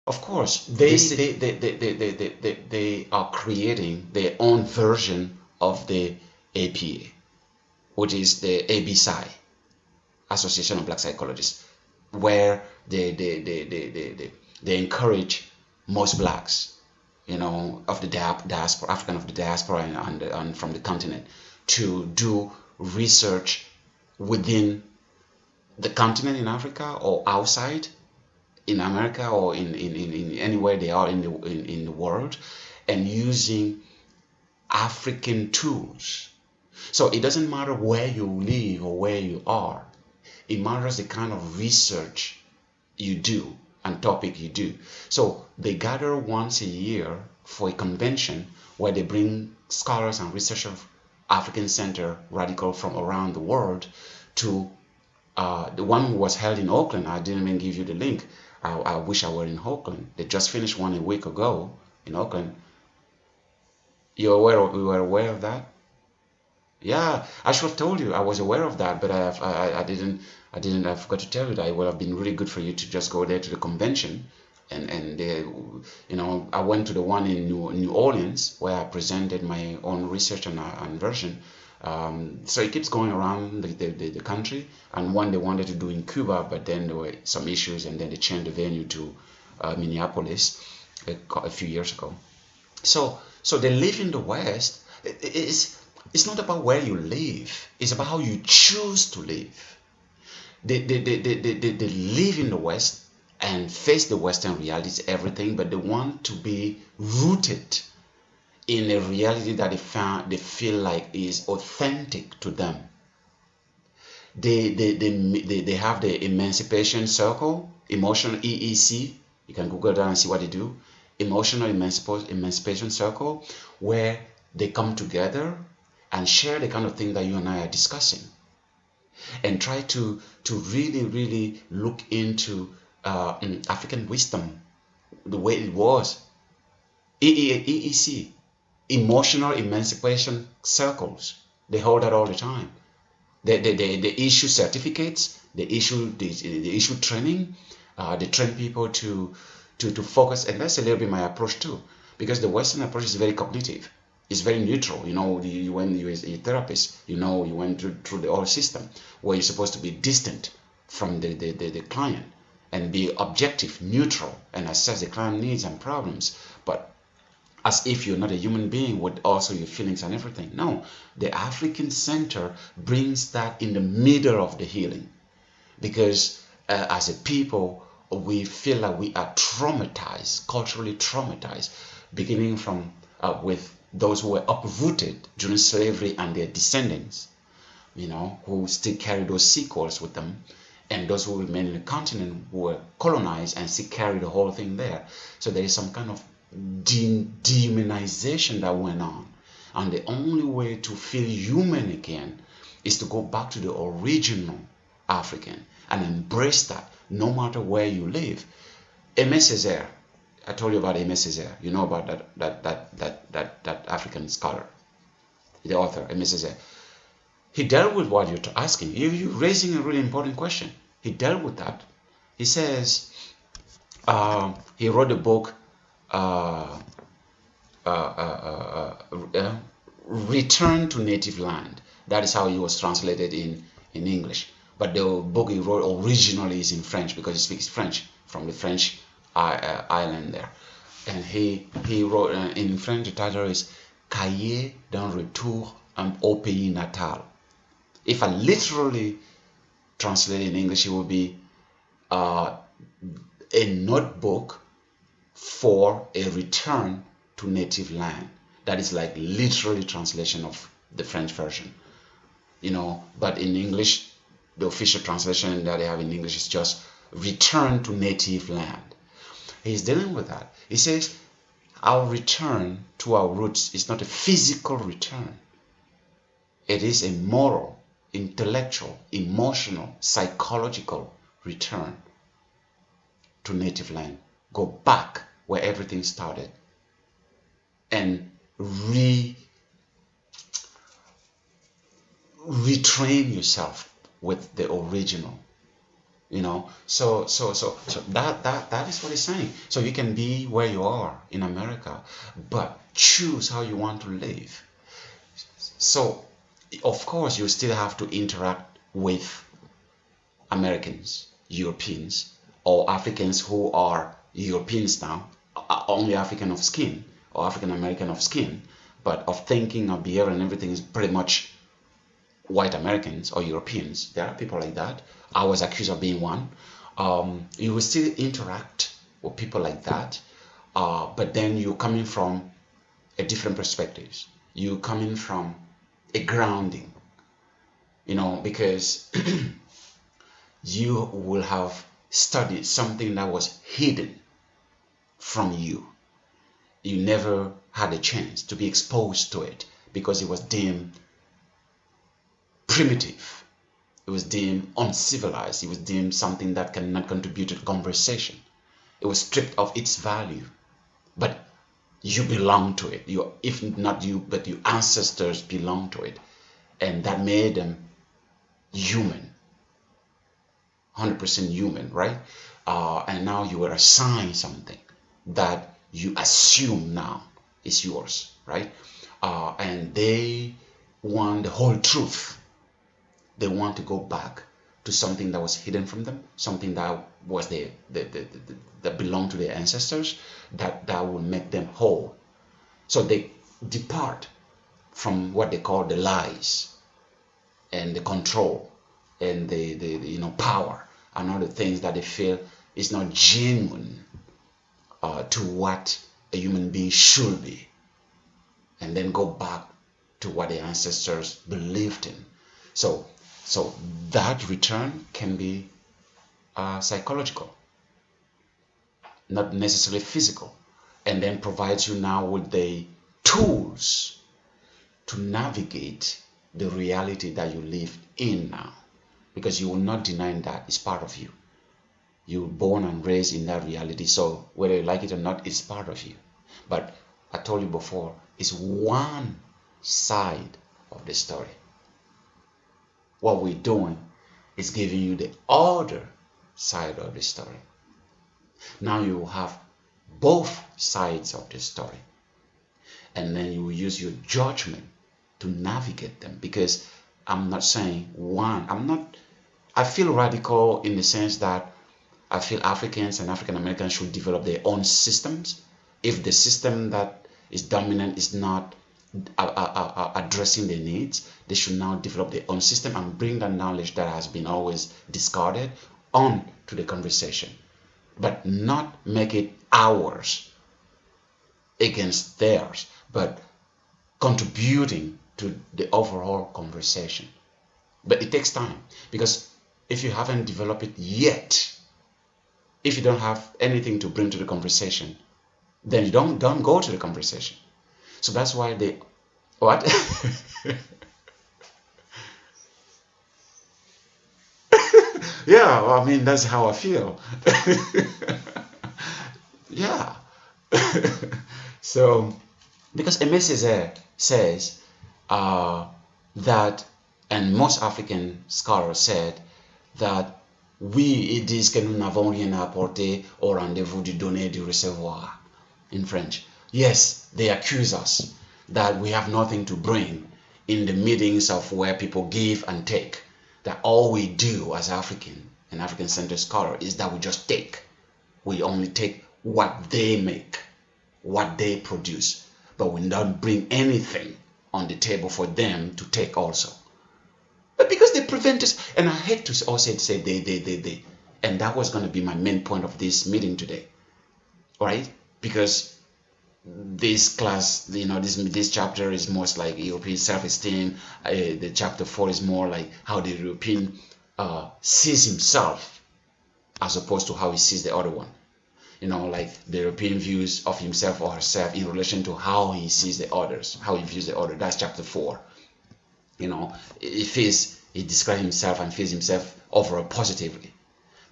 Of course, they are creating their own version of the APA, which is the ABPSY, Association of Black Psychologists, where they encourage most blacks, of the diaspora, African of the diaspora and from the continent, to do research within the continent in Africa or outside in America or in anywhere they are in the world, and using African tools. So it doesn't matter where you live or where you are. It matters the kind of research you do and topic you do. So they gather once a year for a convention where they bring scholars and researchers of African Center Radical from around the world to the one who was held in Oakland. I didn't even give you the link. I wish I were in Oakland. They just finished one a week ago in Oakland. You were aware of that? Yeah, I should have told you. I was aware of that, but I didn't. I forgot to tell you that it would have been really good for you to just go there to the convention, and I went to the one in New Orleans where I presented my own research and version. So it keeps going around the country, and one they wanted to do in Cuba, but then there were some issues, and then they changed the venue to Minneapolis a few years ago. So they live in the West. It's not about where you live. It's about how you choose to live. They live in the West and face the Western realities, everything, but they want to be rooted in a reality that they feel like is authentic to them. They have the Emancipation Circle, Emotional EEC. You can Google that and see what they do. Emotional Emancipation Circle, where they come together and share the kind of thing that you and I are discussing, and try to really look into African wisdom the way it was. EEC, Emotional Emancipation Circles, they hold that all the time. They issue certificates, they issue training, they train people to focus, and that's a little bit my approach too, because the Western approach is very cognitive. It's very neutral. When you're a therapist, you went through the whole system where you're supposed to be distant from the client and be objective, neutral, and assess the client needs and problems. But as if you're not a human being with also your feelings and everything. No, the African Center brings that in the middle of the healing, because as a people, we feel like we are traumatized, culturally traumatized, beginning from with those who were uprooted during slavery and their descendants, who still carry those sequels with them, and those who remain in the continent who were colonized and still carry the whole thing there. So there is some kind of dehumanization that went on. And the only way to feel human again is to go back to the original African and embrace that no matter where you live. Aimé Césaire, I told you about Aimé Césaire. You know about that African scholar, the author, Aimé Césaire. He dealt with what you're asking. You're raising a really important question. He dealt with that. He says, he wrote a book, Return to Native Land. That is how it was translated in English. But the book he wrote originally is in French, because he speaks French from the French island there. And he wrote in French, the title is Cahier d'un retour au pays natal. If I literally translate in English, it would be a notebook for a return to native land. That is like literally translation of the French version, but in English, the official translation that they have in English is just return to native land. He's dealing with that. He says our return to our roots is not a physical return. It is a moral, intellectual, emotional, psychological return to native land. Go back where everything started and retrain yourself with the original. you know. So that is what it's saying. So you can be where you are in America, but choose how you want to live. So of course you still have to interact with Americans, Europeans, or Africans who are Europeans now, only African of skin or African American of skin, but of thinking, of behavior, and everything is pretty much white Americans or Europeans. There are people like that. I was accused of being one. You will still interact with people like that, but then you're coming from a different perspectives. You're coming from a grounding, you know, because you will have studied something that was hidden from you. You never had a chance to be exposed to it because it was deemed primitive. It was deemed uncivilized. It was deemed something that cannot contribute to the conversation. It was stripped of its value. But you belong to it. You, if not you, but your ancestors belong to it. And that made them human. 100% human, right? And now you were assigned something that you assume now is yours, right? And they want the whole truth. They want to go back to something that was hidden from them, something that was that belonged to their ancestors, that will make them whole. So they depart from what they call the lies and the control and the power and all the things that they feel is not genuine to what a human being should be, and then go back to what the ancestors believed in. So that return can be psychological, not necessarily physical, and then provides you now with the tools to navigate the reality that you live in now, because you will not deny that it's part of you. You were born and raised in that reality, so whether you like it or not, it's part of you. But I told you before, it's one side of the story. What we're doing is giving you the other side of the story. Now you will have both sides of the story, and then you will use your judgment to navigate them, because I'm not saying one. I feel radical in the sense that I feel Africans and African Americans should develop their own systems. If the system that is dominant is not addressing their needs, they should now develop their own system and bring that knowledge that has been always discarded on to the conversation, but not make it ours against theirs, but contributing to the overall conversation. But it takes time, because if you haven't developed it yet, if you don't have anything to bring to the conversation, then you don't go to the conversation. So that's why they what? Yeah, well, I mean, that's how I feel. Yeah. So because MSZ says that, and most African scholars said that ils disent que nous n'avons rien à apporter au rendez-vous du donner et du recevoir in French. Yes, they accuse us that we have nothing to bring in the meetings of where people give and take, that all we do as African and African-centered scholar is that we just take. We only take what they make, what they produce, but we don't bring anything on the table for them to take also. But because they prevent us, and I hate to also say they, and that was going to be my main point of this meeting today, right? Because this class, this chapter is most like European self-esteem. The chapter 4 is more like how the European sees himself as opposed to how he sees the other one. Like the European views of himself or herself in relation to how he sees the others, how he views the other. That's chapter 4. He describes himself and feels himself overall positively,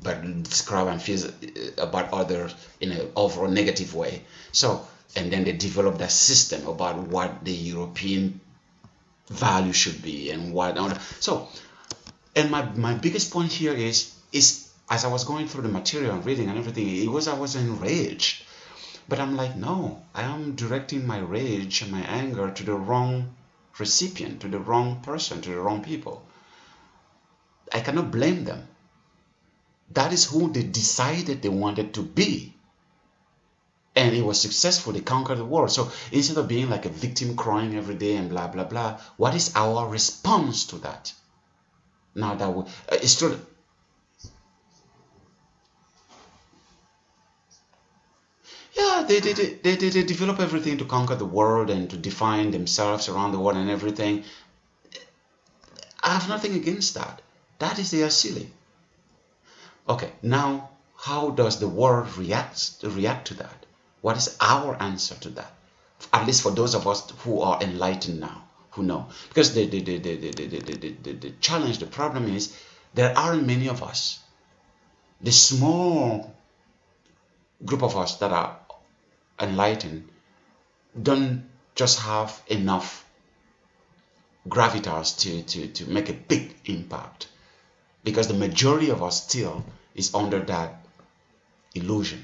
but describe and feels about others in an overall negative way. So, and then they develop that system about what the European value should be and what. So, and my biggest point here is as I was going through the material and reading and everything, I was enraged. But I'm like, no, I am directing my rage and my anger to the wrong recipient, to the wrong person, to the wrong people. I cannot blame them. That is who they decided they wanted to be. And it was successful. They conquered the world. So instead of being like a victim crying every day and blah, blah, blah, what is our response to that? Now that it's true. Yeah, they develop everything to conquer the world and to define themselves around the world and everything. I have nothing against that. That is, they are silly. Okay, now how does the world react to that? What is our answer to that? At least for those of us who are enlightened now, who know. Because the challenge, the problem is, there aren't many of us. The small group of us that are enlightened don't just have enough gravitas to make a big impact. Because the majority of us still is under that illusion.